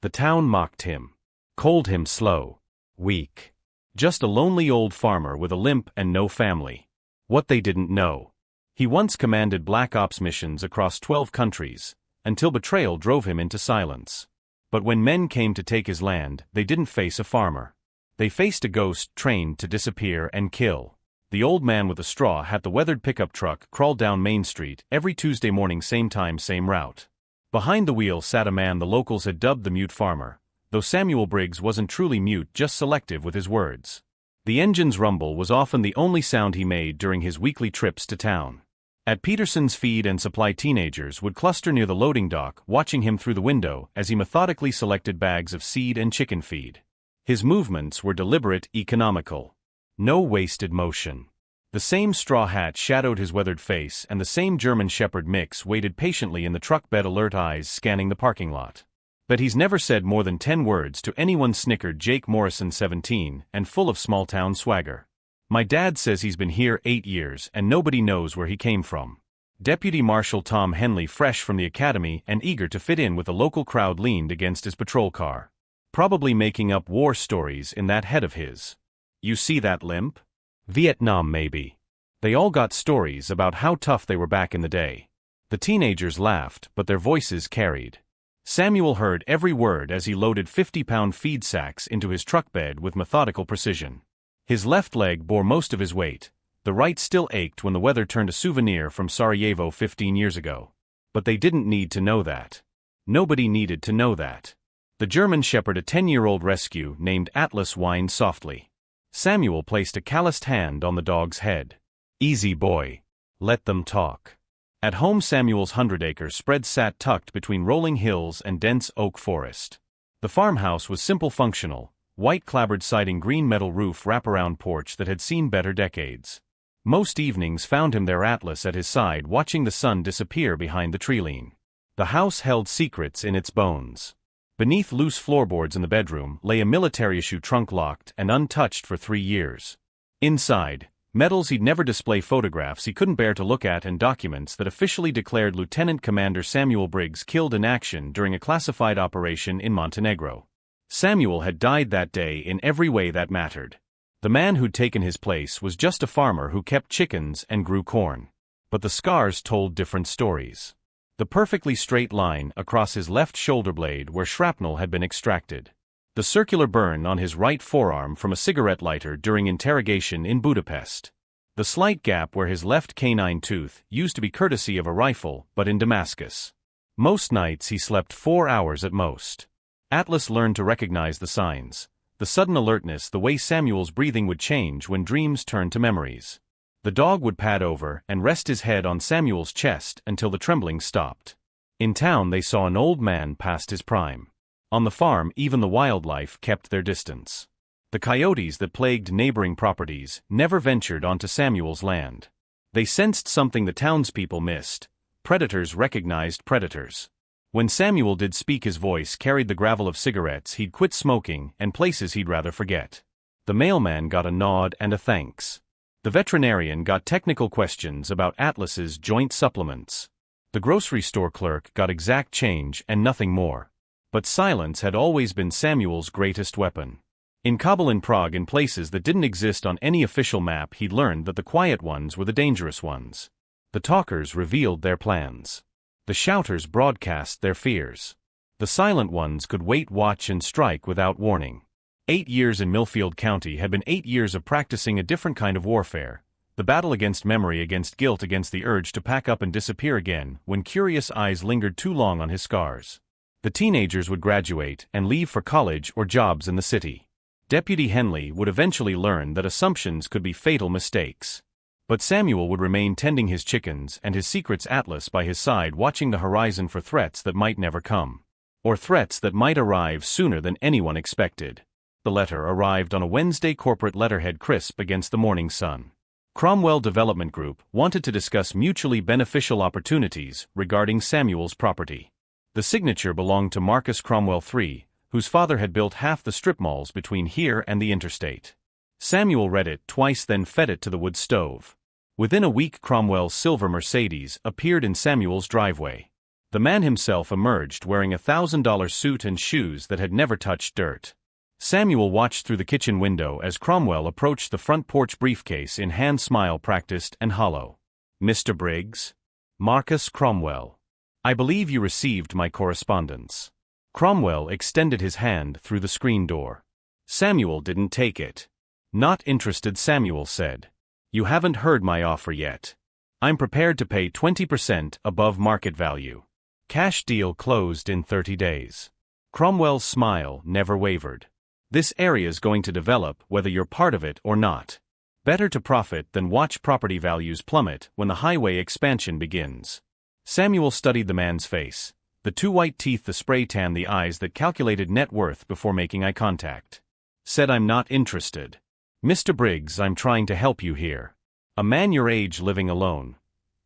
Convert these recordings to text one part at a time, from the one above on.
The town mocked him, called him slow, weak. Just a lonely old farmer with a limp and no family. What they didn't know. He once commanded Black Ops missions across 12 countries, until betrayal drove him into silence. But when men came to take his land, they didn't face a farmer. They faced a ghost trained to disappear and kill. The old man with a straw hat, the weathered pickup truck, crawled down Main Street every Tuesday morning, same time, same route. Behind the wheel sat a man the locals had dubbed the Mute Farmer, though Samuel Briggs wasn't truly mute, just selective with his words. The engine's rumble was often the only sound he made during his weekly trips to town. At Peterson's Feed and Supply, teenagers would cluster near the loading dock, watching him through the window as he methodically selected bags of seed and chicken feed. His movements were deliberate, economical. No wasted motion. The same straw hat shadowed his weathered face, and the same German Shepherd mix waited patiently in the truck bed, alert eyes scanning the parking lot. But he's never said more than 10 words to anyone, snickered Jake Morrison, 17, and full of small-town swagger. My dad says he's been here 8 years and nobody knows where he came from. Deputy Marshal Tom Henley, fresh from the academy and eager to fit in with the local crowd, leaned against his patrol car. Probably making up war stories in that head of his. You see that limp? Vietnam, maybe. They all got stories about how tough they were back in the day. The teenagers laughed, but their voices carried. Samuel heard every word as he loaded 50-pound feed sacks into his truck bed with methodical precision. His left leg bore most of his weight. The right still ached when the weather turned a souvenir from Sarajevo 15 years ago. But they didn't need to know that. Nobody needed to know that. The German Shepherd, a 10-year-old rescue named Atlas, whined softly. Samuel placed a calloused hand on the dog's head. Easy, boy. Let them talk. At home, Samuel's 100-acre spread sat tucked between rolling hills and dense oak forest. The farmhouse was simple, functional. White clapboard siding, green metal roof, wraparound porch that had seen better decades. Most evenings found him there, Atlas at his side, watching the sun disappear behind the treeline. The house held secrets in its bones. Beneath loose floorboards in the bedroom lay a military issue trunk, locked and untouched for 3 years. Inside, medals he'd never display, photographs he couldn't bear to look at, and documents that officially declared Lieutenant Commander Samuel Briggs killed in action during a classified operation in Montenegro. Samuel had died that day in every way that mattered. The man who'd taken his place was just a farmer who kept chickens and grew corn. But the scars told different stories. The perfectly straight line across his left shoulder blade where shrapnel had been extracted. The circular burn on his right forearm from a cigarette lighter during interrogation in Budapest. The slight gap where his left canine tooth used to be, courtesy of a rifle, but in Damascus. Most nights he slept 4 hours at most. Atlas learned to recognize the signs. The sudden alertness, the way Samuel's breathing would change when dreams turned to memories. The dog would pad over and rest his head on Samuel's chest until the trembling stopped. In town they saw an old man past his prime. On the farm, even the wildlife kept their distance. The coyotes that plagued neighboring properties never ventured onto Samuel's land. They sensed something the townspeople missed. Predators recognized predators. When Samuel did speak, his voice carried the gravel of cigarettes he'd quit smoking and places he'd rather forget. The mailman got a nod and a thanks. The veterinarian got technical questions about Atlas's joint supplements. The grocery store clerk got exact change and nothing more. But silence had always been Samuel's greatest weapon. In Kabul, in Prague, in places that didn't exist on any official map, he'd learned that the quiet ones were the dangerous ones. The talkers revealed their plans. The shouters broadcast their fears. The silent ones could wait, watch, and strike without warning. 8 years in Millfield County had been 8 years of practicing a different kind of warfare. The battle against memory, against guilt, against the urge to pack up and disappear again when curious eyes lingered too long on his scars. The teenagers would graduate and leave for college or jobs in the city. Deputy Henley would eventually learn that assumptions could be fatal mistakes. But Samuel would remain tending his chickens and his secrets, Atlas by his side, watching the horizon for threats that might never come. Or threats that might arrive sooner than anyone expected. The letter arrived on a Wednesday, corporate letterhead crisp against the morning sun. Cromwell Development Group wanted to discuss mutually beneficial opportunities regarding Samuel's property. The signature belonged to Marcus Cromwell III, whose father had built half the strip malls between here and the interstate. Samuel read it twice, then fed it to the wood stove. Within a week, Cromwell's silver Mercedes appeared in Samuel's driveway. The man himself emerged wearing a $1,000 suit and shoes that had never touched dirt. Samuel watched through the kitchen window as Cromwell approached the front porch, briefcase in hand, smile practiced and hollow. "Mr. Briggs? Marcus Cromwell. I believe you received my correspondence." Cromwell extended his hand through the screen door. Samuel didn't take it. "Not interested," Samuel said. "You haven't heard my offer yet. I'm prepared to pay 20% above market value. Cash deal closed in 30 days. Cromwell's smile never wavered. "This area's going to develop whether you're part of it or not. Better to profit than watch property values plummet when the highway expansion begins." Samuel studied the man's face, the two white teeth, the spray tan, the eyes that calculated net worth before making eye contact. Said, "I'm not interested. Mr. Briggs, I'm trying to help you here. A man your age living alone.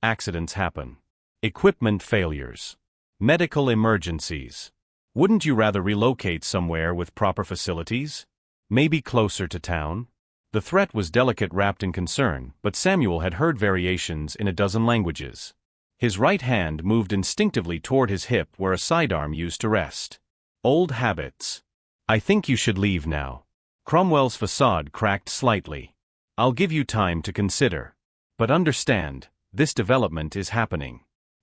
Accidents happen. Equipment failures. Medical emergencies. Wouldn't you rather relocate somewhere with proper facilities? Maybe closer to town?" The threat was delicate, wrapped in concern, but Samuel had heard variations in a dozen languages. His right hand moved instinctively toward his hip where a sidearm used to rest. "Old habits. I think you should leave now." Cromwell's facade cracked slightly. "I'll give you time to consider. But understand, this development is happening.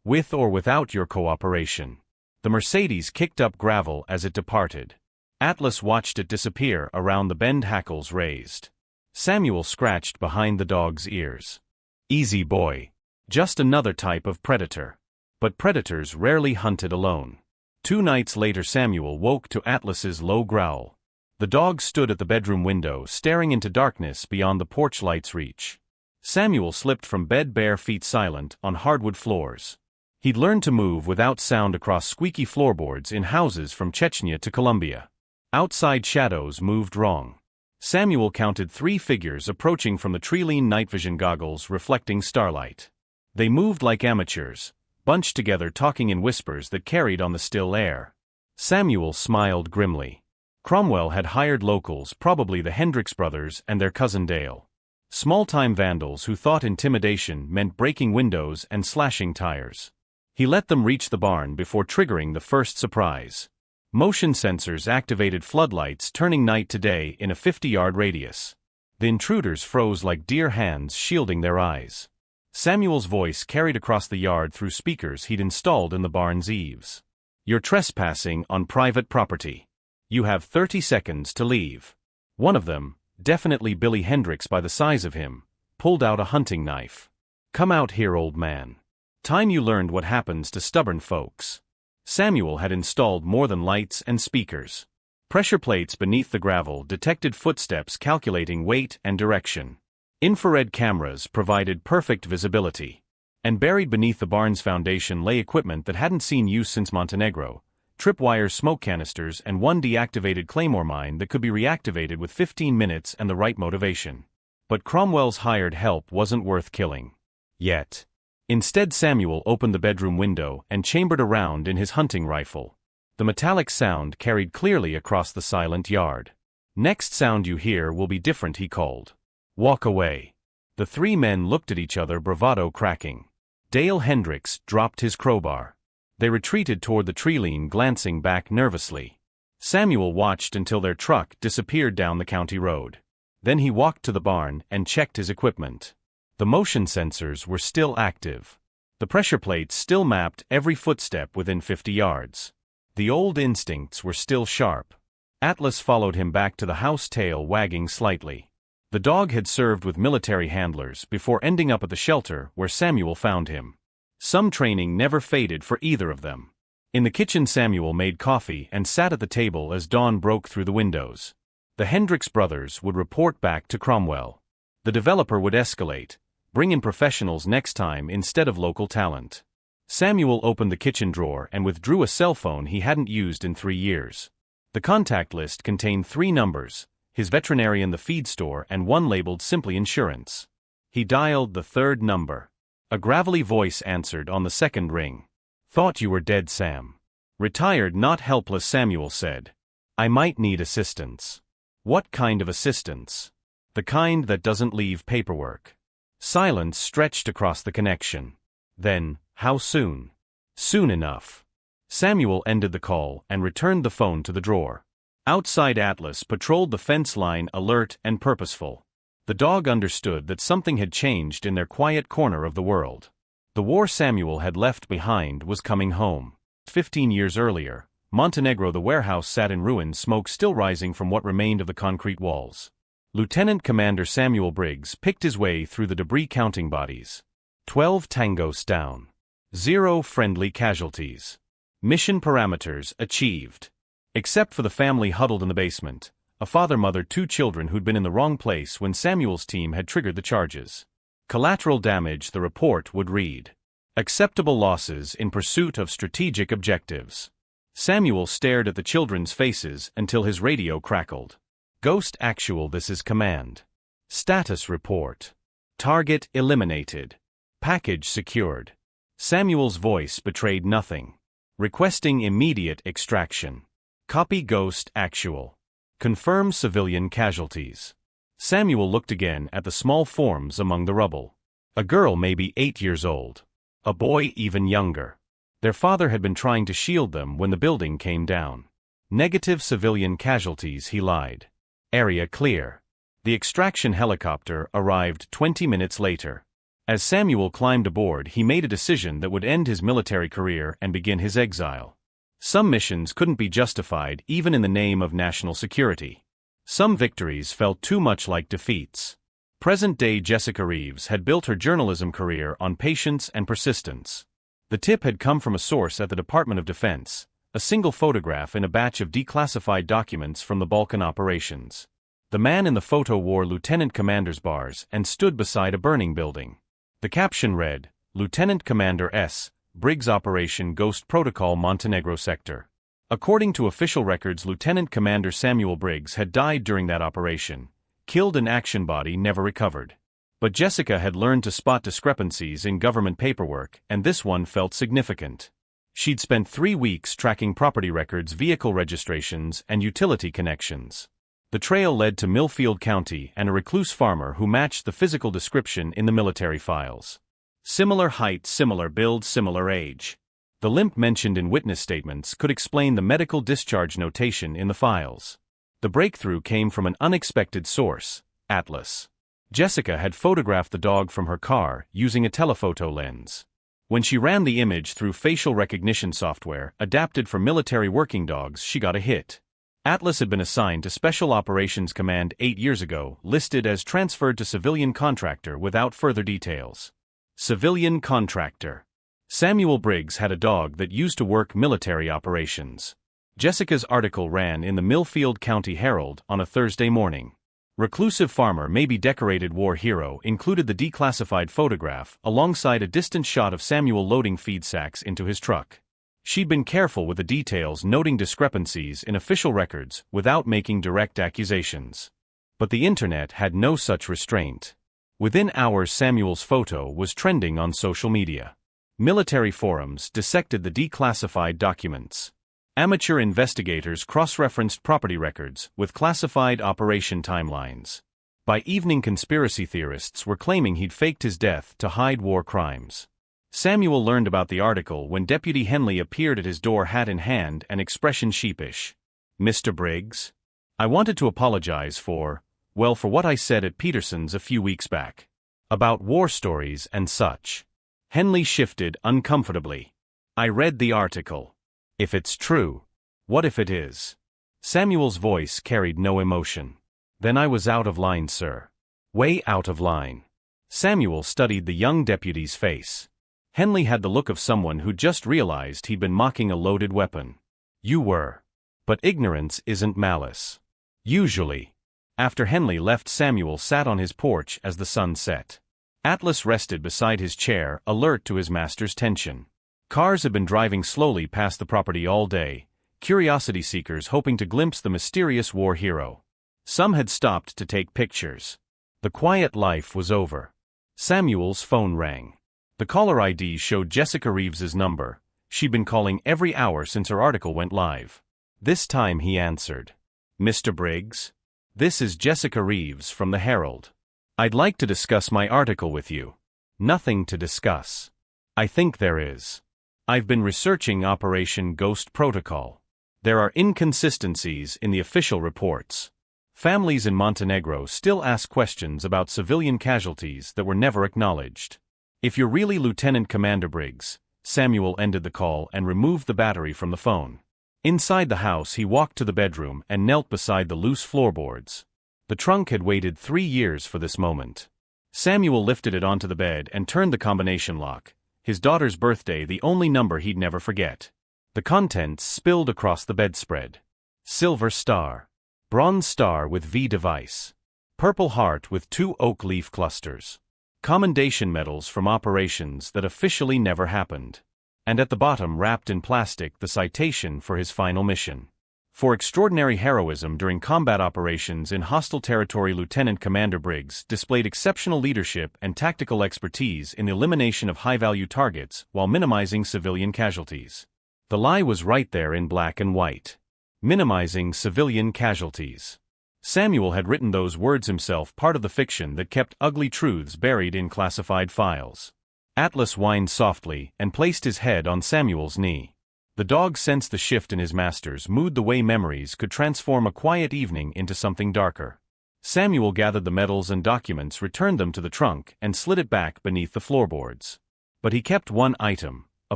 With or without your cooperation." The Mercedes kicked up gravel as it departed. Atlas watched it disappear around the bend, hackles raised. Samuel scratched behind the dog's ears. "Easy boy. Just another type of predator." But predators rarely hunted alone. 2 nights later Samuel woke to Atlas's low growl. The dog stood at the bedroom window, staring into darkness beyond the porch light's reach. Samuel slipped from bed, bare feet silent on hardwood floors. He'd learned to move without sound across squeaky floorboards in houses from Chechnya to Colombia. Outside shadows moved wrong. Samuel counted 3 figures approaching from the tree-lean night vision goggles reflecting starlight. They moved like amateurs, bunched together, talking in whispers that carried on the still air. Samuel smiled grimly. Cromwell had hired locals, probably the Hendricks brothers and their cousin Dale. Small-time vandals who thought intimidation meant breaking windows and slashing tires. He let them reach the barn before triggering the first surprise. Motion sensors activated floodlights, turning night to day in a 50-yard radius. The intruders froze like deer, hands shielding their eyes. Samuel's voice carried across the yard through speakers he'd installed in the barn's eaves. "You're trespassing on private property. You have 30 seconds to leave." One of them, definitely Billy Hendricks by the size of him, pulled out a hunting knife. "Come out here, old man. Time you learned what happens to stubborn folks." Samuel had installed more than lights and speakers. Pressure plates beneath the gravel detected footsteps, calculating weight and direction. Infrared cameras provided perfect visibility. And buried beneath the barn's foundation lay equipment that hadn't seen use since Montenegro: tripwires, smoke canisters, and one deactivated claymore mine that could be reactivated with 15 minutes and the right motivation. But Cromwell's hired help wasn't worth killing. Yet. Instead, Samuel opened the bedroom window and chambered around in his hunting rifle. The metallic sound carried clearly across the silent yard. "Next sound you hear will be different," he called. "Walk away." The 3 men looked at each other, bravado cracking. Dale Hendricks dropped his crowbar. They retreated toward the tree-lean, glancing back nervously. Samuel watched until their truck disappeared down the county road. Then he walked to the barn and checked his equipment. The motion sensors were still active. The pressure plates still mapped every footstep within 50 yards. The old instincts were still sharp. Atlas followed him back to the house, tail wagging slightly. The dog had served with military handlers before ending up at the shelter where Samuel found him. Some training never faded for either of them. In the kitchen, Samuel made coffee and sat at the table as dawn broke through the windows. The Hendricks brothers would report back to Cromwell. The developer would escalate, bring in professionals next time instead of local talent. Samuel opened the kitchen drawer and withdrew a cell phone he hadn't used in 3 years. The contact list contained 3 numbers, his veterinarian, the feed store, and one labeled simply insurance. He dialed the 3rd number. A gravelly voice answered on the 2nd ring. "Thought you were dead, Sam." "Retired, not helpless," Samuel said. "I might need assistance." "What kind of assistance?" "The kind that doesn't leave paperwork." Silence stretched across the connection. Then, "How soon?" Soon enough. Samuel ended the call and returned the phone to the drawer. Outside, Atlas patrolled the fence line, alert and purposeful. The dog understood that something had changed in their quiet corner of the world. The war Samuel had left behind was coming home. 15 years earlier, Montenegro, the warehouse sat in ruins, smoke still rising from what remained of the concrete walls. Lieutenant Commander Samuel Briggs picked his way through the debris, counting bodies. 12 tangos down. 0 friendly casualties. Mission parameters achieved. Except for the family huddled in the basement, a father, mother, 2 children who'd been in the wrong place when Samuel's team had triggered the charges. Collateral damage, the report would read. Acceptable losses in pursuit of strategic objectives. Samuel stared at the children's faces until his radio crackled. Ghost Actual, this is command. Status report. Target eliminated. Package secured. Samuel's voice betrayed nothing. Requesting immediate extraction. Copy Ghost Actual. Confirm civilian casualties. Samuel looked again at the small forms among the rubble. A girl maybe 8 years old. A boy even younger. Their father had been trying to shield them when the building came down. Negative civilian casualties, he lied. Area clear. The extraction helicopter arrived 20 minutes later. As Samuel climbed aboard, he made a decision that would end his military career and begin his exile. Some missions couldn't be justified even in the name of national security. Some victories felt too much like defeats. Present-day Jessica Reeves had built her journalism career on patience and persistence. The tip had come from a source at the Department of Defense, a single photograph in a batch of declassified documents from the Balkan operations. The man in the photo wore lieutenant commander's bars and stood beside a burning building. The caption read, Lieutenant Commander S. Briggs, Operation Ghost Protocol, Montenegro Sector. According to official records, Lieutenant Commander Samuel Briggs had died during that operation, killed, an action body never recovered. But Jessica had learned to spot discrepancies in government paperwork, and this one felt significant. She'd spent 3 weeks tracking property records, vehicle registrations, and utility connections. The trail led to Millfield County and a recluse farmer who matched the physical description in the military files. Similar height, similar build, similar age. The limp mentioned in witness statements could explain the medical discharge notation in the files. The breakthrough came from an unexpected source, Atlas. Jessica had photographed the dog from her car using a telephoto lens. When she ran the image through facial recognition software adapted for military working dogs, she got a hit. Atlas had been assigned to Special Operations Command 8 years ago, listed as transferred to civilian contractor without further details. Civilian contractor. Samuel Briggs had a dog that used to work military operations. Jessica's article ran in the Millfield County Herald on a Thursday morning. Reclusive farmer, maybe decorated war hero, included the declassified photograph alongside a distant shot of Samuel loading feed sacks into his truck. She'd been careful with the details, noting discrepancies in official records without making direct accusations. But the internet had no such restraint. Within hours, Samuel's photo was trending on social media. Military forums dissected the declassified documents. Amateur investigators cross-referenced property records with classified operation timelines. By evening, conspiracy theorists were claiming he'd faked his death to hide war crimes. Samuel learned about the article when Deputy Henley appeared at his door, hat in hand and expression sheepish. Mr. Briggs? I wanted to apologize for what I said at Peterson's a few weeks back. About war stories and such. Henley shifted uncomfortably. I read the article. If it's true, what if it is? Samuel's voice carried no emotion. Then I was out of line, sir. Way out of line. Samuel studied the young deputy's face. Henley had the look of someone who just realized he'd been mocking a loaded weapon. You were. But ignorance isn't malice. Usually. After Henley left, Samuel sat on his porch as the sun set. Atlas rested beside his chair, alert to his master's tension. Cars had been driving slowly past the property all day, curiosity seekers hoping to glimpse the mysterious war hero. Some had stopped to take pictures. The quiet life was over. Samuel's phone rang. The caller ID showed Jessica Reeves's number. She'd been calling every hour since her article went live. This time he answered. Mr. Briggs? This is Jessica Reeves from the Herald. I'd like to discuss my article with you. Nothing to discuss. I think there is. I've been researching Operation Ghost Protocol. There are inconsistencies in the official reports. Families in Montenegro still ask questions about civilian casualties that were never acknowledged. If you're really Lieutenant Commander Briggs, Samuel ended the call and removed the battery from the phone. Inside the house, he walked to the bedroom and knelt beside the loose floorboards. The trunk had waited 3 years for this moment. Samuel lifted it onto the bed and turned the combination lock. His daughter's birthday, the only number he'd never forget. The contents spilled across the bedspread. Silver star. Bronze star with V device. Purple heart with 2 oak leaf clusters. Commendation medals from operations that officially never happened. And at the bottom, wrapped in plastic, the citation for his final mission. For extraordinary heroism during combat operations in hostile territory, Lieutenant Commander Briggs displayed exceptional leadership and tactical expertise in the elimination of high-value targets while minimizing civilian casualties. The lie was right there in black and white. Minimizing civilian casualties. Samuel had written those words himself, part of the fiction that kept ugly truths buried in classified files. Atlas whined softly and placed his head on Samuel's knee. The dog sensed the shift in his master's mood, the way memories could transform a quiet evening into something darker. Samuel gathered the medals and documents, returned them to the trunk, and slid it back beneath the floorboards. But he kept one item, a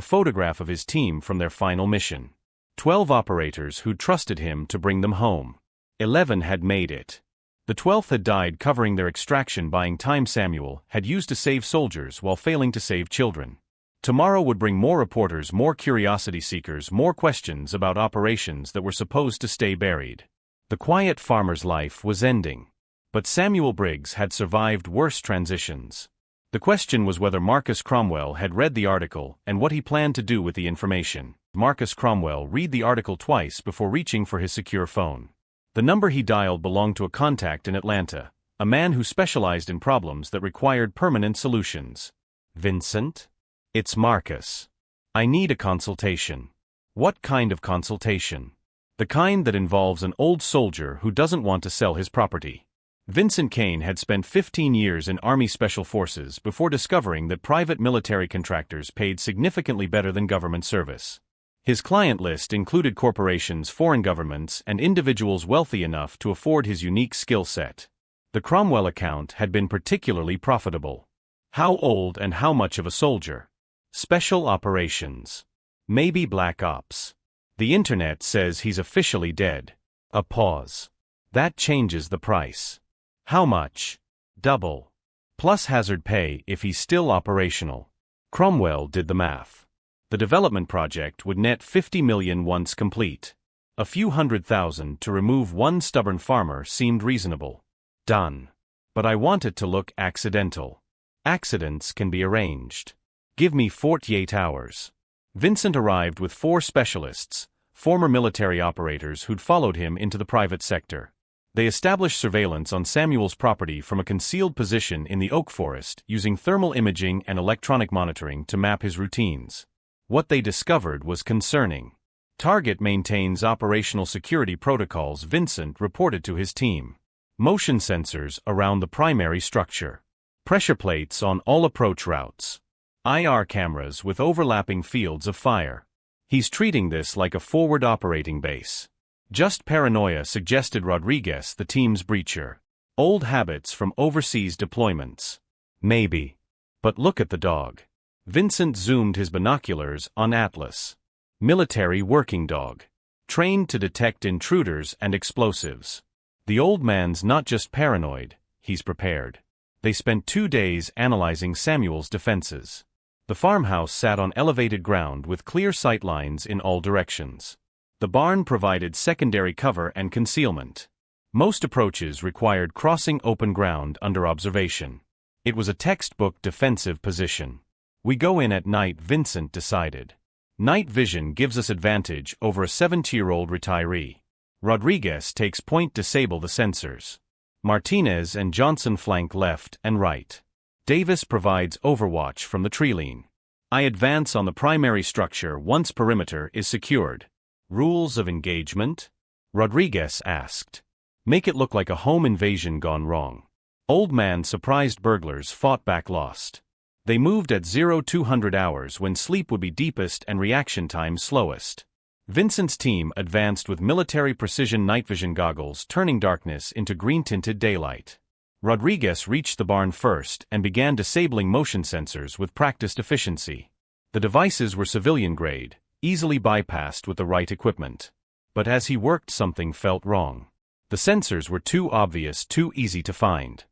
photograph of his team from their final mission. 12 operators who'd trusted him to bring them home. 11 had made it. The 12th had died covering their extraction, buying time Samuel had used to save soldiers while failing to save children. Tomorrow would bring more reporters, more curiosity seekers, more questions about operations that were supposed to stay buried. The quiet farmer's life was ending. But Samuel Briggs had survived worse transitions. The question was whether Marcus Cromwell had read the article and what he planned to do with the information. Marcus Cromwell read the article twice before reaching for his secure phone. The number he dialed belonged to a contact in Atlanta, a man who specialized in problems that required permanent solutions. Vincent? It's Marcus. I need a consultation. What kind of consultation? The kind that involves an old soldier who doesn't want to sell his property. Vincent Kane had spent 15 years in Army Special Forces before discovering that private military contractors paid significantly better than government service. His client list included corporations, foreign governments, and individuals wealthy enough to afford his unique skill set. The Cromwell account had been particularly profitable. How old and how much of a soldier? Special operations. Maybe Black Ops. The internet says he's officially dead. A pause. That changes the price. How much? Double. Plus hazard pay if he's still operational. Cromwell did the math. The development project would net 50 million once complete. A few $100,000 to remove one stubborn farmer seemed reasonable. Done. But I want it to look accidental. Accidents can be arranged. Give me 48 hours. Vincent arrived with 4 specialists, former military operators who'd followed him into the private sector. They established surveillance on Samuel's property from a concealed position in the oak forest, using thermal imaging and electronic monitoring to map his routines. What they discovered was concerning. Target maintains operational security protocols, Vincent reported to his team. Motion sensors around the primary structure. Pressure plates on all approach routes. IR cameras with overlapping fields of fire. He's treating this like a forward operating base. Just paranoia, suggested Rodriguez, the team's breacher. Old habits from overseas deployments. Maybe. But look at the dog. Vincent zoomed his binoculars on Atlas. Military working dog. Trained to detect intruders and explosives. The old man's not just paranoid, he's prepared. They spent 2 days analyzing Samuel's defenses. The farmhouse sat on elevated ground with clear sight lines in all directions. The barn provided secondary cover and concealment. Most approaches required crossing open ground under observation. It was a textbook defensive position. We go in at night, Vincent decided. Night vision gives us advantage over a 70-year-old retiree. Rodriguez takes point, disable the sensors. Martinez and Johnson flank left and right. Davis provides overwatch from the treeline. I advance on the primary structure once perimeter is secured. Rules of engagement? Rodriguez asked. Make it look like a home invasion gone wrong. Old man surprised burglars fought back lost. They moved at 0200 hours when sleep would be deepest and reaction time slowest. Vincent's team advanced with military precision night vision goggles, turning darkness into green-tinted daylight. Rodriguez reached the barn first and began disabling motion sensors with practiced efficiency. The devices were civilian-grade, easily bypassed with the right equipment. But as he worked, something felt wrong. The sensors were too obvious, too easy to find.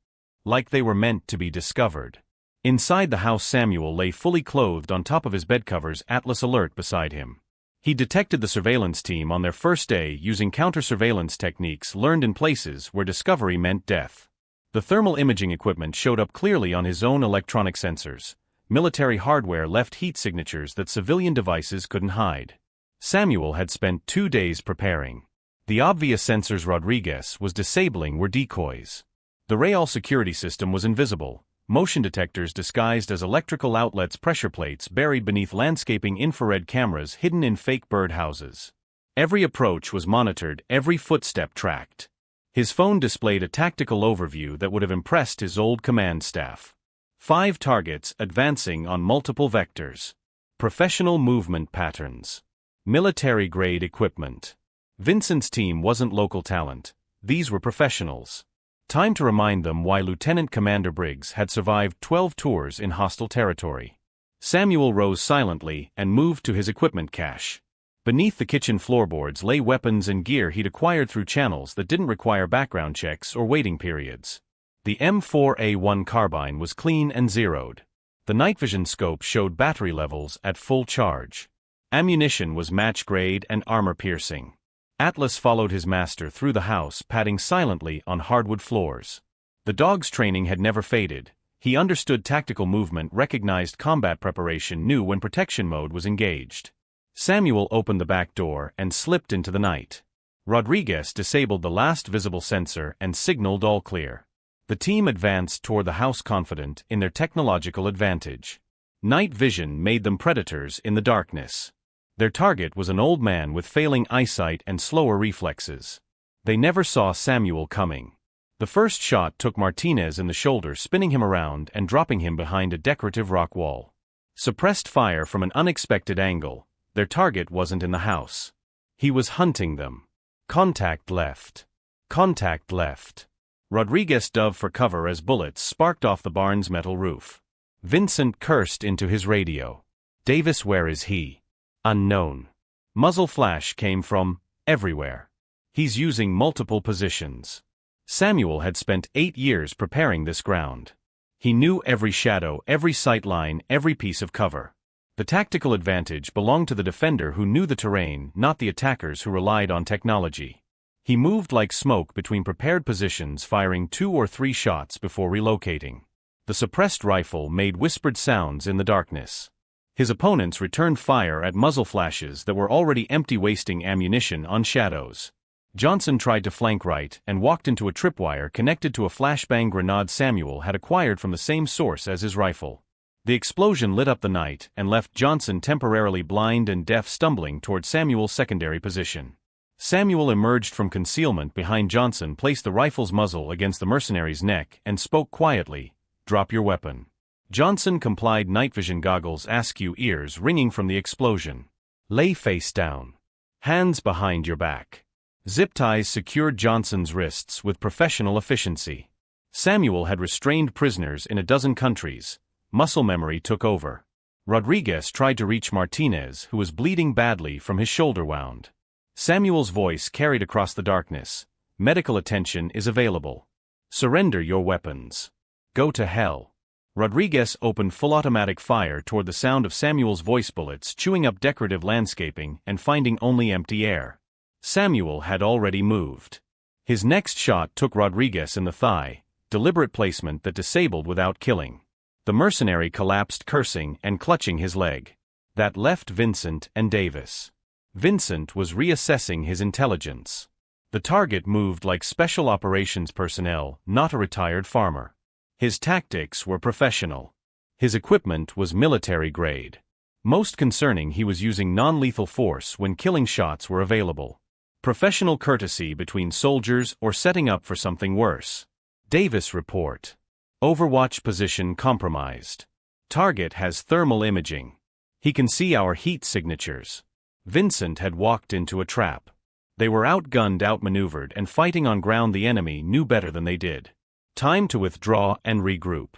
Like they were meant to be discovered. Inside the house, Samuel lay fully clothed on top of his bed covers, Atlas alert beside him. He detected the surveillance team on their first day using counter-surveillance techniques learned in places where discovery meant death. The thermal imaging equipment showed up clearly on his own electronic sensors. Military hardware left heat signatures that civilian devices couldn't hide. Samuel had spent 2 days preparing. The obvious sensors Rodriguez was disabling were decoys. The Real security system was invisible, motion detectors disguised as electrical outlets, pressure plates buried beneath landscaping, infrared cameras hidden in fake birdhouses. Every approach was monitored, every footstep tracked. His phone displayed a tactical overview that would have impressed his old command staff. 5 targets advancing on multiple vectors. Professional movement patterns. Military-grade equipment. Vincent's team wasn't local talent. These were professionals. Time to remind them why Lieutenant Commander Briggs had survived 12 tours in hostile territory. Samuel rose silently and moved to his equipment cache. Beneath the kitchen floorboards lay weapons and gear he'd acquired through channels that didn't require background checks or waiting periods. The M4A1 carbine was clean and zeroed. The night vision scope showed battery levels at full charge. Ammunition was match-grade and armor-piercing. Atlas followed his master through the house, padding silently on hardwood floors. The dog's training had never faded. He understood tactical movement, recognized combat preparation, knew when protection mode was engaged. Samuel opened the back door and slipped into the night. Rodriguez disabled the last visible sensor and signaled all clear. The team advanced toward the house, confident in their technological advantage. Night vision made them predators in the darkness. Their target was an old man with failing eyesight and slower reflexes. They never saw Samuel coming. The first shot took Martinez in the shoulder, spinning him around and dropping him behind a decorative rock wall. Suppressed fire from an unexpected angle. Their target wasn't in the house. He was hunting them. Contact left. Contact left. Rodriguez dove for cover as bullets sparked off the barn's metal roof. Vincent cursed into his radio. "Davis, where is he?" "Unknown." Muzzle flash came from everywhere. "He's using multiple positions." Samuel had spent 8 years preparing this ground. He knew every shadow, every sight line, every piece of cover. The tactical advantage belonged to the defender who knew the terrain, not the attackers who relied on technology. He moved like smoke between prepared positions, firing 2 or 3 shots before relocating. The suppressed rifle made whispered sounds in the darkness. His opponents returned fire at muzzle flashes that were already empty, wasting ammunition on shadows. Johnson tried to flank right and walked into a tripwire connected to a flashbang grenade Samuel had acquired from the same source as his rifle. The explosion lit up the night and left Johnson temporarily blind and deaf, stumbling toward Samuel's secondary position. Samuel emerged from concealment behind Johnson, placed the rifle's muzzle against the mercenary's neck, and spoke quietly, "Drop your weapon." Johnson complied, night vision goggles askew, ears ringing from the explosion. "Lay face down. Hands behind your back." Zip ties secured Johnson's wrists with professional efficiency. Samuel had restrained prisoners in a dozen countries. Muscle memory took over. Rodriguez tried to reach Martinez, who was bleeding badly from his shoulder wound. Samuel's voice carried across the darkness. "Medical attention is available. Surrender your weapons. Go to hell." Rodriguez opened full automatic fire toward the sound of Samuel's voice, bullets chewing up decorative landscaping and finding only empty air. Samuel had already moved. His next shot took Rodriguez in the thigh, deliberate placement that disabled without killing. The mercenary collapsed, cursing and clutching his leg. That left Vincent and Davis. Vincent was reassessing his intelligence. The target moved like special operations personnel, not a retired farmer. His tactics were professional. His equipment was military grade. Most concerning, he was using non-lethal force when killing shots were available. Professional courtesy between soldiers or setting up for something worse. Davis report. Overwatch position compromised. Target has thermal imaging. He can see our heat signatures. Vincent had walked into a trap. They were outgunned, outmaneuvered, and fighting on ground the enemy knew better than they did. Time to withdraw and regroup.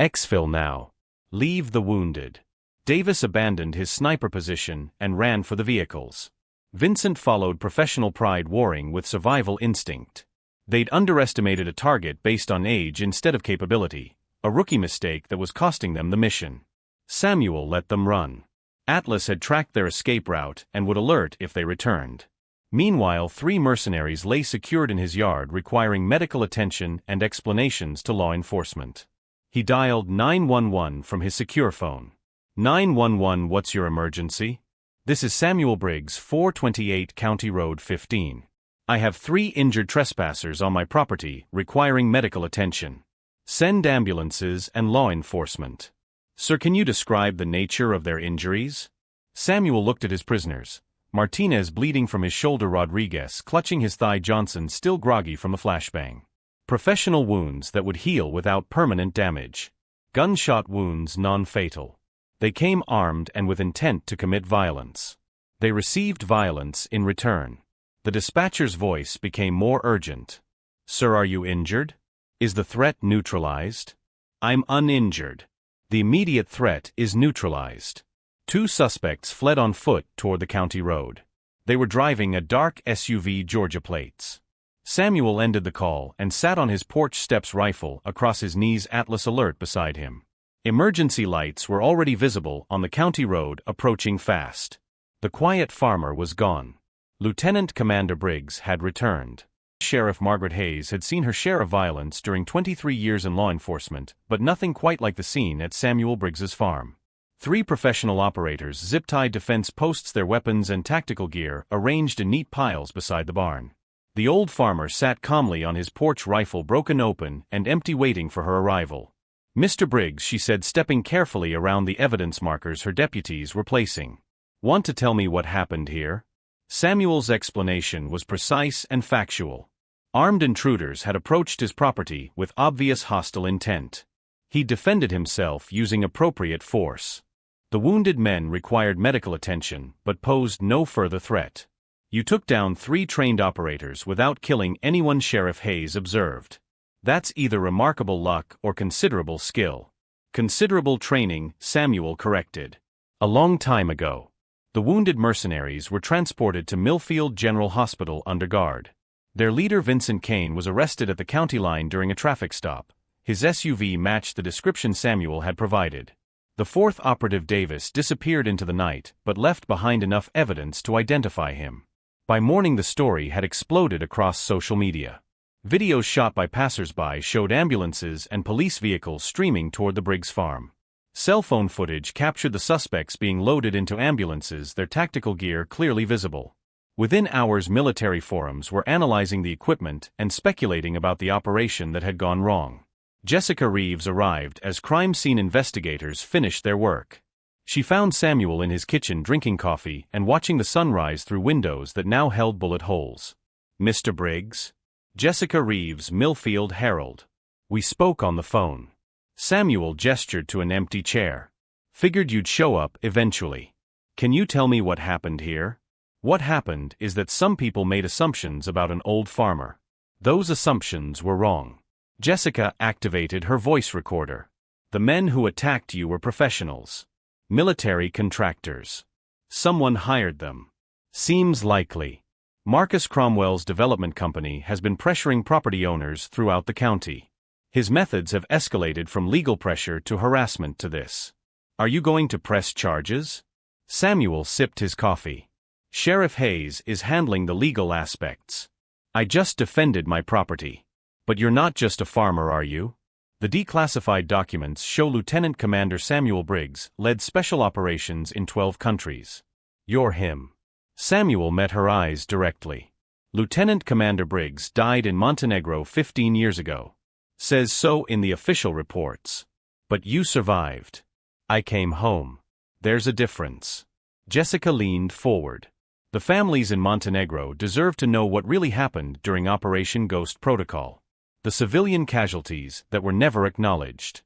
Exfil now. Leave the wounded. Davis abandoned his sniper position and ran for the vehicles. Vincent followed, professional pride warring with survival instinct. They'd underestimated a target based on age instead of capability, a rookie mistake that was costing them the mission. Samuel let them run. Atlas had tracked their escape route and would alert if they returned. Meanwhile, 3 mercenaries lay secured in his yard, requiring medical attention and explanations to law enforcement. He dialed 911 from his secure phone. 911, what's your emergency? This is Samuel Briggs, 428 County Road 15. I have 3 injured trespassers on my property, requiring medical attention. Send ambulances and law enforcement. Sir, can you describe the nature of their injuries? Samuel looked at his prisoners. Martinez bleeding from his shoulder, Rodriguez clutching his thigh, Johnson still groggy from the flashbang. Professional wounds that would heal without permanent damage. Gunshot wounds non-fatal. They came armed and with intent to commit violence. They received violence in return. The dispatcher's voice became more urgent. Sir, are you injured? Is the threat neutralized? I'm uninjured. The immediate threat is neutralized. 2 suspects fled on foot toward the county road. They were driving a dark SUV, Georgia plates. Samuel ended the call and sat on his porch steps, rifle across his knees, Atlas alert beside him. Emergency lights were already visible on the county road, approaching fast. The quiet farmer was gone. Lieutenant Commander Briggs had returned. Sheriff Margaret Hayes had seen her share of violence during 23 years in law enforcement, but nothing quite like the scene at Samuel Briggs's farm. 3 professional operators zip-tied to fence posts, their weapons and tactical gear arranged in neat piles beside the barn. The old farmer sat calmly on his porch, rifle broken open and empty, waiting for her arrival. Mr. Briggs, she said, stepping carefully around the evidence markers her deputies were placing. Want to tell me what happened here? Samuel's explanation was precise and factual. Armed intruders had approached his property with obvious hostile intent. He defended himself using appropriate force. The wounded men required medical attention but posed no further threat. You took down 3 trained operators without killing anyone, Sheriff Hayes observed. That's either remarkable luck or considerable skill. Considerable training, Samuel corrected. A long time ago. The wounded mercenaries were transported to Millfield General Hospital under guard. Their leader, Vincent Kane, was arrested at the county line during a traffic stop. His SUV matched the description Samuel had provided. The 4th operative, Davis, disappeared into the night but left behind enough evidence to identify him. By morning, the story had exploded across social media. Videos shot by passers-by showed ambulances and police vehicles streaming toward the Briggs farm. Cell phone footage captured the suspects being loaded into ambulances, their tactical gear clearly visible. Within hours, military forums were analyzing the equipment and speculating about the operation that had gone wrong. Jessica Reeves arrived as crime scene investigators finished their work. She found Samuel in his kitchen drinking coffee and watching the sunrise through windows that now held bullet holes. Mr. Briggs? Jessica Reeves, Millfield Herald. We spoke on the phone. Samuel gestured to an empty chair. Figured you'd show up eventually. Can you tell me what happened here? What happened is that some people made assumptions about an old farmer. Those assumptions were wrong. Jessica activated her voice recorder. The men who attacked you were professionals. Military contractors. Someone hired them. Seems likely. Marcus Cromwell's development company has been pressuring property owners throughout the county. His methods have escalated from legal pressure to harassment to this. Are you going to press charges? Samuel sipped his coffee. Sheriff Hayes is handling the legal aspects. I just defended my property. But you're not just a farmer, are you? The declassified documents show Lieutenant Commander Samuel Briggs led special operations in 12 countries. You're him. Samuel met her eyes directly. Lieutenant Commander Briggs died in Montenegro 15 years ago. Says so in the official reports. But you survived. I came home. There's a difference. Jessica leaned forward. The families in Montenegro deserve to know what really happened during Operation Ghost Protocol. The civilian casualties that were never acknowledged.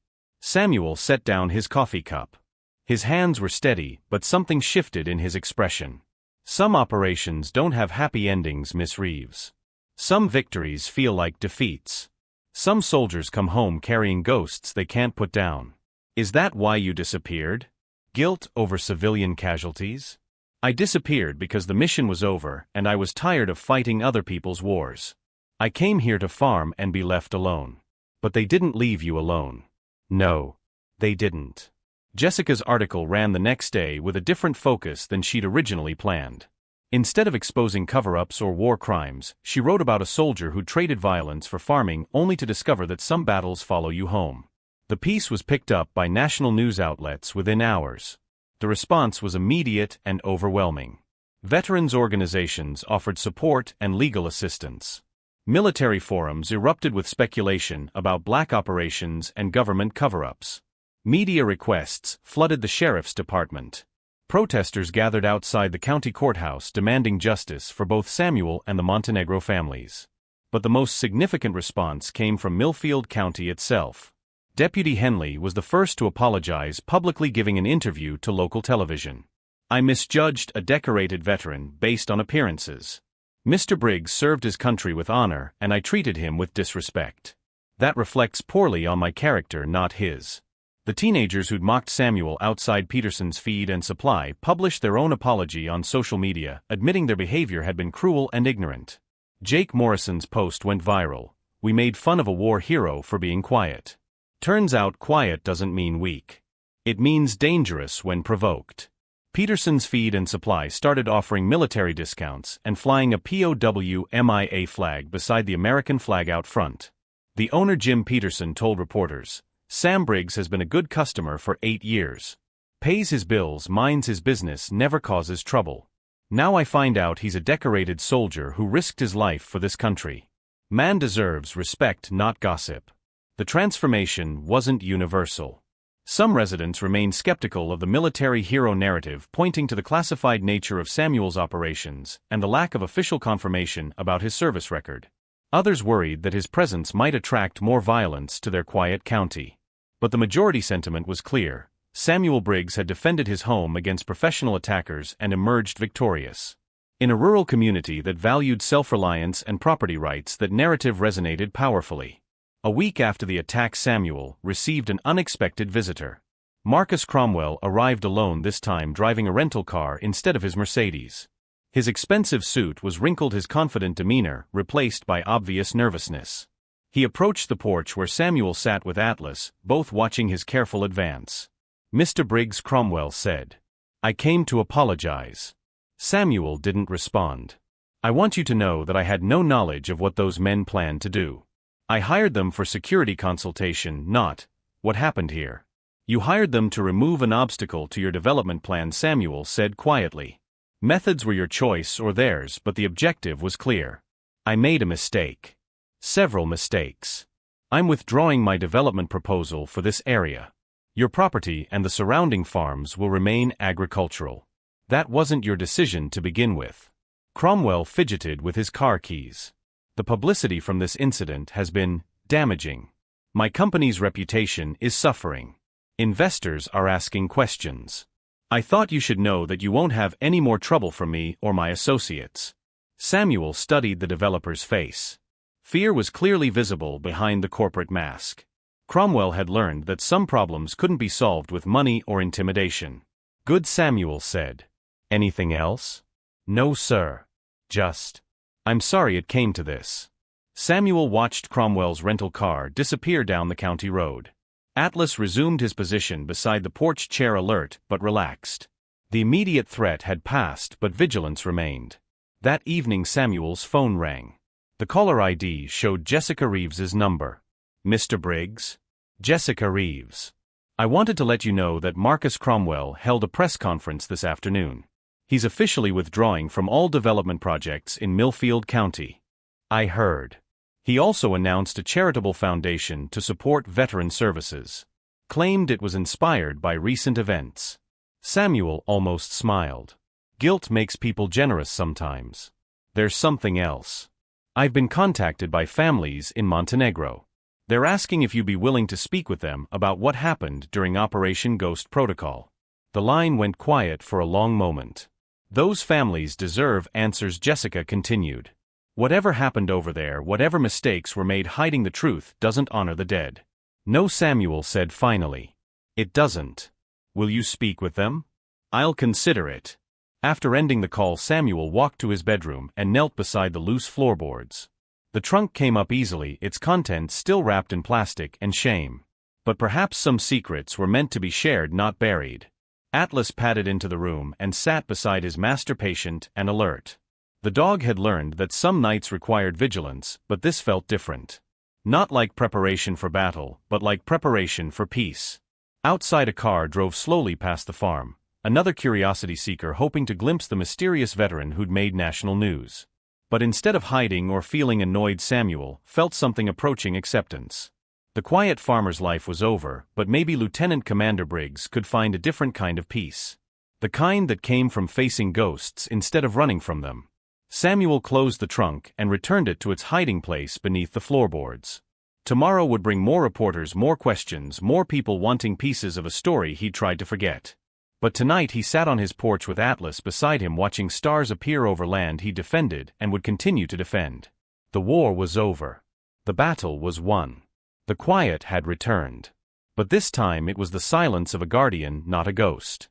Samuel set down his coffee cup. His hands were steady, but something shifted in his expression. Some operations don't have happy endings, Miss Reeves. Some victories feel like defeats. Some soldiers come home carrying ghosts they can't put down. Is that why you disappeared? Guilt over civilian casualties? I disappeared because the mission was over and I was tired of fighting other people's wars. I came here to farm and be left alone. But they didn't leave you alone. No, they didn't. Jessica's article ran the next day with a different focus than she'd originally planned. Instead of exposing cover-ups or war crimes, she wrote about a soldier who traded violence for farming only to discover that some battles follow you home. The piece was picked up by national news outlets within hours. The response was immediate and overwhelming. Veterans organizations offered support and legal assistance. Military forums erupted with speculation about black operations and government cover-ups. Media requests flooded the sheriff's department. Protesters gathered outside the county courthouse demanding justice for both Samuel and the Montenegro families. But the most significant response came from Millfield County itself. Deputy Henley was the first to apologize, publicly giving an interview to local television. I misjudged a decorated veteran based on appearances. Mr. Briggs served his country with honor, and I treated him with disrespect. That reflects poorly on my character, not his. The teenagers who'd mocked Samuel outside Peterson's Feed and Supply published their own apology on social media, admitting their behavior had been cruel and ignorant. Jake Morrison's post went viral. We made fun of a war hero for being quiet. Turns out quiet doesn't mean weak. It means dangerous when provoked. Peterson's Feed and Supply started offering military discounts and flying a POW MIA flag beside the American flag out front. The owner Jim Peterson told reporters, Sam Briggs has been a good customer for 8 years. Pays his bills, minds his business, never causes trouble. Now I find out he's a decorated soldier who risked his life for this country. Man deserves respect, not gossip. The transformation wasn't universal. Some residents remained skeptical of the military hero narrative, pointing to the classified nature of Samuel's operations and the lack of official confirmation about his service record. Others worried that his presence might attract more violence to their quiet county. But the majority sentiment was clear. Samuel Briggs had defended his home against professional attackers and emerged victorious. In a rural community that valued self-reliance and property rights, that narrative resonated powerfully. A week after the attack, Samuel received an unexpected visitor. Marcus Cromwell arrived alone, this time driving a rental car instead of his Mercedes. His expensive suit was wrinkled, his confident demeanor replaced by obvious nervousness. He approached the porch where Samuel sat with Atlas, both watching his careful advance. Mr. Briggs, Cromwell said. I came to apologize. Samuel didn't respond. I want you to know that I had no knowledge of what those men planned to do. I hired them for security consultation, not what happened here. You hired them to remove an obstacle to your development plan, Samuel said quietly. Methods were your choice or theirs, but the objective was clear. I made a mistake. Several mistakes. I'm withdrawing my development proposal for this area. Your property and the surrounding farms will remain agricultural. That wasn't your decision to begin with. Cromwell fidgeted with his car keys. The publicity from this incident has been damaging. My company's reputation is suffering. Investors are asking questions. I thought you should know that you won't have any more trouble from me or my associates. Samuel studied the developer's face. Fear was clearly visible behind the corporate mask. Cromwell had learned that some problems couldn't be solved with money or intimidation. Good, Samuel said. Anything else? No, sir. Just. I'm sorry it came to this. Samuel watched Cromwell's rental car disappear down the county road. Atlas resumed his position beside the porch chair, alert but relaxed. The immediate threat had passed, but vigilance remained. That evening Samuel's phone rang. The caller ID showed Jessica Reeves's number. Mr. Briggs? Jessica Reeves. I wanted to let you know that Marcus Cromwell held a press conference this afternoon. He's officially withdrawing from all development projects in Millfield County. I heard. He also announced a charitable foundation to support veteran services. Claimed it was inspired by recent events. Samuel almost smiled. Guilt makes people generous sometimes. There's something else. I've been contacted by families in Montenegro. They're asking if you'd be willing to speak with them about what happened during Operation Ghost Protocol. The line went quiet for a long moment. Those families deserve answers, Jessica continued. Whatever happened over there, whatever mistakes were made, hiding the truth doesn't honor the dead. No, Samuel said finally. It doesn't. Will you speak with them? I'll consider it. After ending the call, Samuel walked to his bedroom and knelt beside the loose floorboards. The trunk came up easily, its contents still wrapped in plastic and shame. But perhaps some secrets were meant to be shared, not buried. Atlas padded into the room and sat beside his master, patient and alert. The dog had learned that some nights required vigilance, but this felt different. Not like preparation for battle, but like preparation for peace. Outside, a car drove slowly past the farm, another curiosity seeker hoping to glimpse the mysterious veteran who'd made national news. But instead of hiding or feeling annoyed, Samuel felt something approaching: acceptance. The quiet farmer's life was over, but maybe Lieutenant Commander Briggs could find a different kind of peace. The kind that came from facing ghosts instead of running from them. Samuel closed the trunk and returned it to its hiding place beneath the floorboards. Tomorrow would bring more reporters, more questions, more people wanting pieces of a story he'd tried to forget. But tonight he sat on his porch with Atlas beside him, watching stars appear over land he defended and would continue to defend. The war was over. The battle was won. The quiet had returned. But this time it was the silence of a guardian, not a ghost.